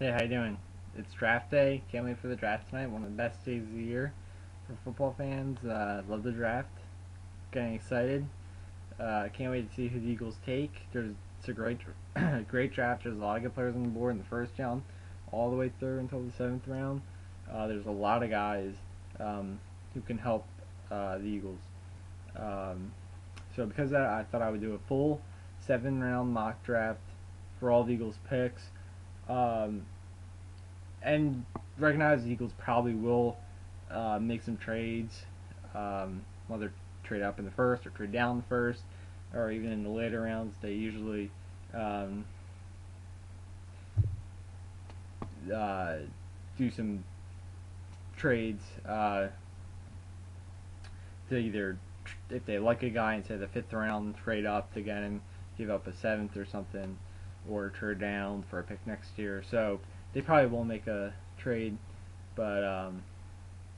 Hey, how you doing? It's draft day. Can't wait for the draft tonight. One of the best days of the year for football fans. Love the draft. Getting excited. Can't wait to see who the Eagles take. It's a great great draft. There's a lot of good players on the board in the first round, all the way through until the seventh round. There's a lot of guys who can help the Eagles. Um, so because of that, I thought I would do a full 7 round mock draft for all the Eagles picks. Um, and recognize the Eagles probably will make some trades, whether trade up in the first or trade down in the first, or even in the later rounds. They usually um, uh, do some trades to either, if they like a guy and say the fifth round, trade up to get him, give up a seventh or something, or trade down for a pick next year. So they probably won't make a trade, but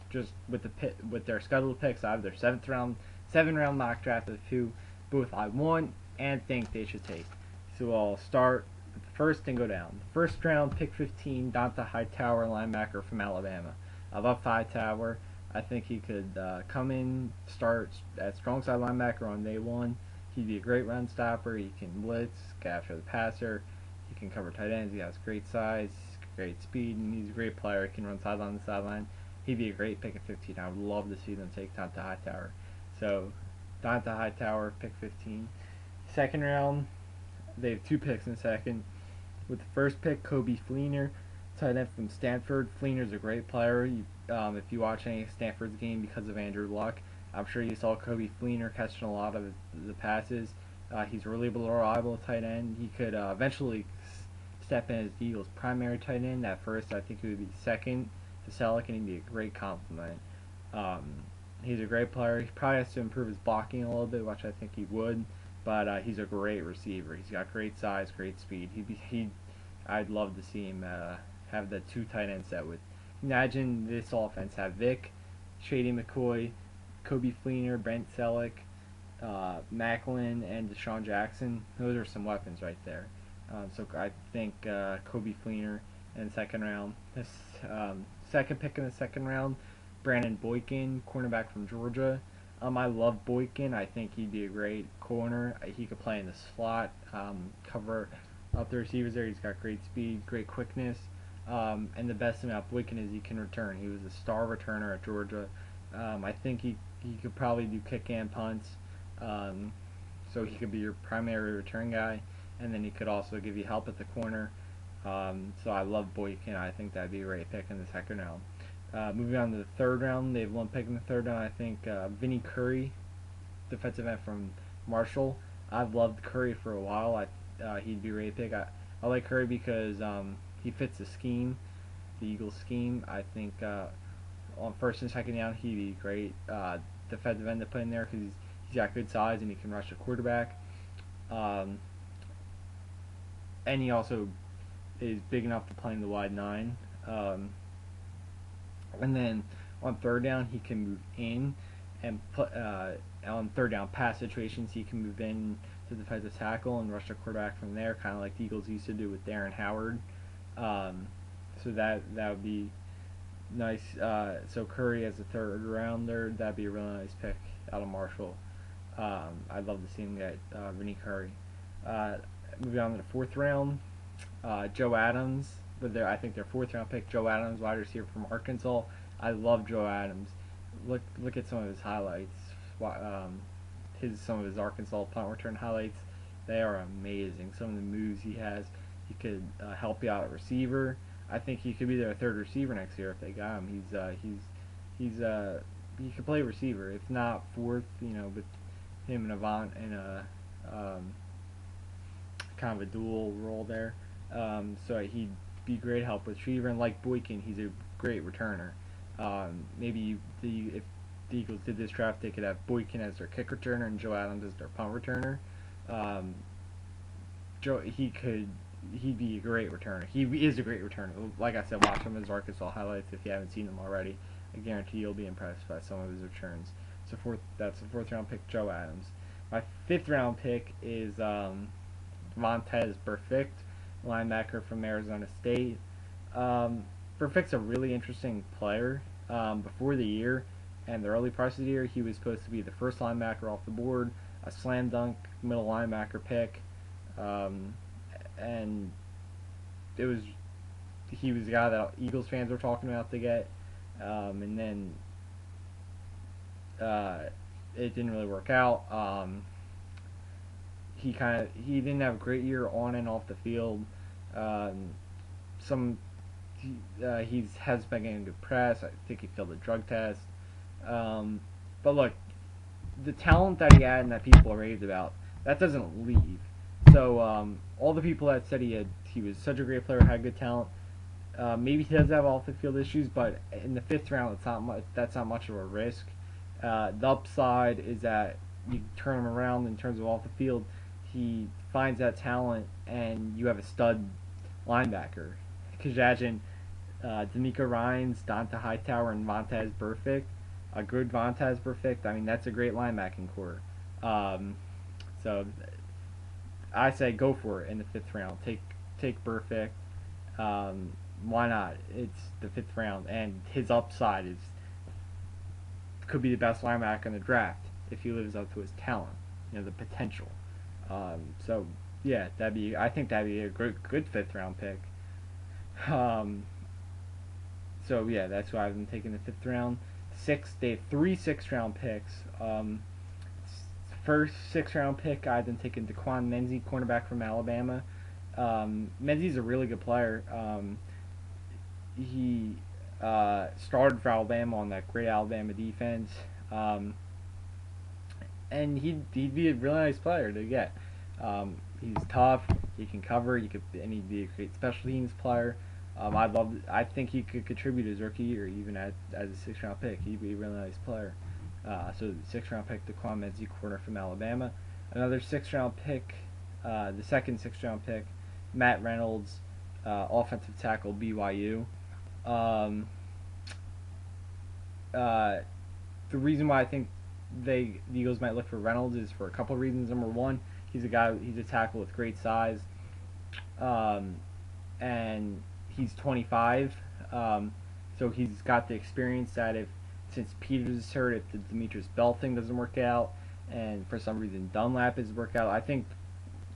just with their scheduled picks, I have their 7 round mock draft of who both I want and think they should take. So I'll start with the first and go down. First round, pick 15, Donta Hightower, linebacker from Alabama. I love Hightower. I think he could come in, start at strong side linebacker on day one. He'd be a great run stopper. He can blitz, get after the passer. He can cover tight ends. He has great size, great speed, and he's a great player. He can run sideline to sideline. He'd be a great pick at 15. I would love to see them take Donta Hightower. So, Donta Hightower, pick 15. Second round, they have 2 picks in the second. With the first pick, Coby Fleener, tight end from Stanford. Fleener's a great player. If you watch any of Stanford's game because of Andrew Luck, I'm sure you saw Coby Fleener catching a lot of the passes. He's really reliable tight end. He could eventually step in as the Eagles' primary tight end. At first, I think he would be second to Selleck, and he'd be a great compliment. Um, he's a great player. He probably has to improve his blocking a little bit, which I think he would. But he's a great receiver. He's got great size, great speed. I'd love to see him have the 2 tight end set with. Imagine this offense have Vic, Shady McCoy, Coby Fleener, Brent Selleck, Macklin, and Deshaun Jackson. Those are some weapons right there. So I think Coby Fleener in the second round. This second pick in the second round, Brandon Boykin, cornerback from Georgia. I love Boykin. I think he'd be a great corner. He could play in the slot, cover up the receivers there. He's got great speed, great quickness. And the best thing about Boykin is he can return. He was a star returner at Georgia. I think he could probably do kick and punts. So he could be your primary return guy, and then he could also give you help at the corner. So I love Boykin. I think that'd be a great pick in the second round. Moving on to the third round, they have 1 pick in the third round. I think Vinny Curry, defensive end from Marshall. I've loved Curry for a while. He'd be a great pick. I like Curry because he fits the scheme, the Eagles scheme. I think on first and second down, he'd be great defensive end to put in there because he's got good size and he can rush the quarterback. And he also is big enough to play in the wide 9. And then on third down, he can move in and put on third down pass situations, he can move in to defensive tackle and rush the quarterback from there, kind of like the Eagles used to do with Darren Howard. So that would be nice. So Curry as a third rounder, that'd be a really nice pick out of Marshall. I'd love to see him get Vinny Curry. Moving on to the fourth round, Joe Adams. But I think their fourth round pick, Joe Adams, wide receiver from Arkansas. I love Joe Adams. Look at some of his highlights. Some of his Arkansas punt return highlights. They are amazing. Some of the moves he has. He could help you out at receiver. I think he could be their third receiver next year if they got him. He could play receiver, if not fourth. With him and Avant in a kind of a dual role there. So he'd be great help with receiver, and like Boykin, he's a great returner. Maybe if the Eagles did this draft, they could have Boykin as their kick returner and Joe Adams as their punt returner. He'd be a great returner. He is a great returner. Like I said, watch some of his Arkansas highlights if you haven't seen them already. I guarantee you'll be impressed by some of his returns. That's the fourth round pick, Joe Adams. My fifth round pick is Vontez Burfict, linebacker from Arizona State. Um, Burfict's a really interesting player. Before the year and the early parts of the year, he was supposed to be the first linebacker off the board, a slam dunk middle linebacker pick, um, and it was he was the guy that Eagles fans were talking about to get, and then uh, it didn't really work out. He didn't have a great year on and off the field. Um, some he's has been getting good press. I think he failed the drug test. But look, the talent that he had and that people raved about, that doesn't leave. So all the people that said he was such a great player, had good talent. Maybe he does have off the field issues, but in the fifth round, it's not much. That's not much of a risk. The upside is that you turn him around in terms of off the field. He finds that talent, and you have a stud linebacker. Could you imagine D'Amico Ryans, Donta Hightower, and Vontaze Burfict? A good Vontaze Burfict. I mean, that's a great linebacking core. So I say go for it in the fifth round. Take Burfict. Why not? It's the fifth round, and his upside could be the best linebacker in the draft if he lives up to his talent. The potential. So yeah, I think that'd be a good fifth round pick. So yeah, that's why I've been taking the fifth round. They have 3 6th round picks. First 6th round pick, I've been taking Daquan Menzie, cornerback from Alabama. Menzie's a really good player. He started for Alabama on that great Alabama defense, and he'd be a really nice player to get. He's tough. He can cover. And he'd be a great special teams player. I think he could contribute his rookie year, even as a 6th round pick. He'd be a really nice player. So the 6th round pick, Daquan Menzie, corner from Alabama. Another 6th round pick, the second 6th round pick, Matt Reynolds, offensive tackle, BYU. The reason why I think the Eagles might look for Reynolds is for a couple of reasons. Number one, he's a tackle with great size, and he's 25, so he's got the experience that since Peters is hurt, if the Demetrius Bell thing doesn't work out, and for some reason Dunlap doesn't work out, I think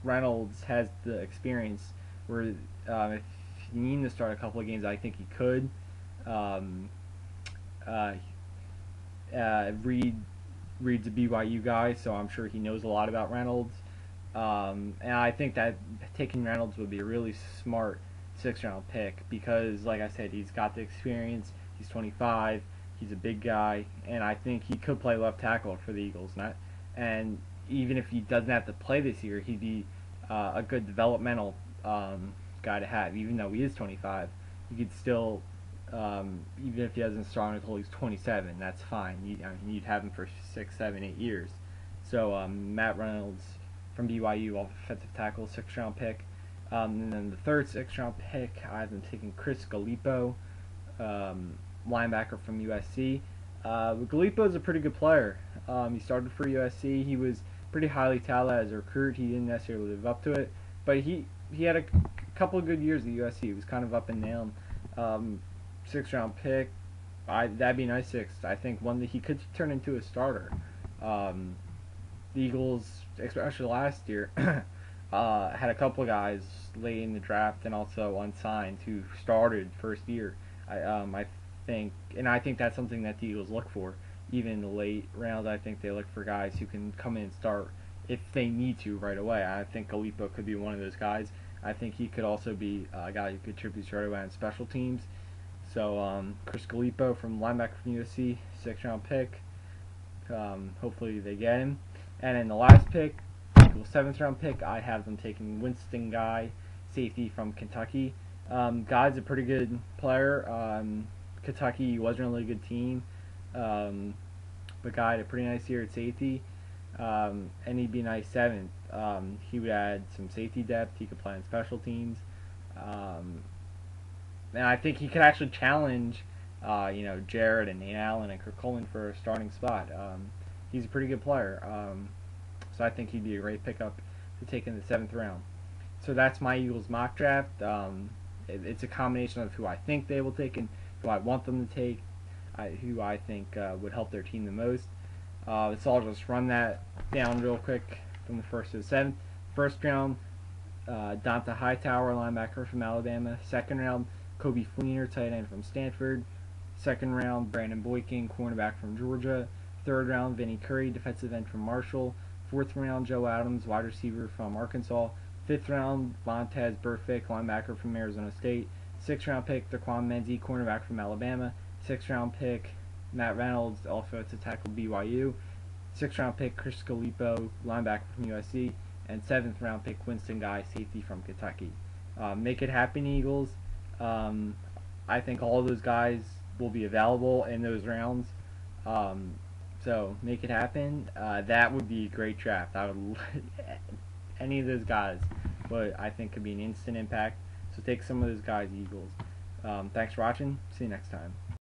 Reynolds has the experience where if you need to start a couple of games, I think he could. Reed's a BYU guy, so I'm sure he knows a lot about Reynolds. And I think that taking Reynolds would be a really smart 6th round pick because, like I said, he's got the experience. He's 25. He's a big guy, and I think he could play left tackle for the Eagles. And even if he doesn't have to play this year, he'd be a good developmental guy to have. Even though he is 25, he could still, even if he doesn't start until he's 27, that's fine. You'd have him for 6, 7, 8 years. So Matt Reynolds from BYU, offensive tackle, 6th round pick. And then the third 6th round pick, I've been taking Chris Galipo, linebacker from USC. Galipo is a pretty good player. He started for USC. He was pretty highly touted as a recruit. He didn't necessarily live up to it, but he had a couple of good years at USC. He was kind of up and down. 6th round pick, that'd be a nice 6th. I think one that he could turn into a starter. The Eagles, especially last year, had a couple of guys late in the draft and also unsigned who started first year. I think that's something that the Eagles look for. Even in the late rounds, I think they look for guys who can come in and start if they need to right away. I think Galipo could be one of those guys. I think he could also be a guy who contributes right away on special teams. So Chris Galipo from linebacker from USC, 6th round pick. Hopefully they get him. And in the last pick, Eagles 7th round pick, I have them taking Winston Guy, safety from Kentucky. Guy's a pretty good player. Kentucky wasn't a really good team, but Guy had a pretty nice year at safety, and he'd be a nice 7th. He would add some safety depth. He could play on special teams, and I think he could actually challenge, Jared and Nate Allen and Kirk Coleman for a starting spot. He's a pretty good player, so I think he'd be a great pickup to take in the 7th round. So that's my Eagles mock draft. It's a combination of who I think they will take and who I want them to take, who I think would help their team the most. So I'll just run that down real quick from the 1st to the 7th. First round, Donta Hightower, linebacker from Alabama. Second round, Kobe Fleener, tight end from Stanford. Second round, Brandon Boykin, cornerback from Georgia. Third round, Vinny Curry, defensive end from Marshall. Fourth round, Joe Adams, wide receiver from Arkansas. Fifth round, Vontez Burfict, linebacker from Arizona State. Sixth round pick, Daquan Menzie, cornerback from Alabama. Sixth round pick, Matt Reynolds, offensive tackle BYU. Sixth round pick, Chris Scalipo, linebacker from USC. And seventh round pick, Winston Guy, safety from Kentucky. Make it happen, Eagles. I think all of those guys will be available in those rounds. So make it happen. That would be a great draft. I would any of those guys, but I think could be an instant impact. So take some of those guys, Eagles. Thanks for watching. See you next time.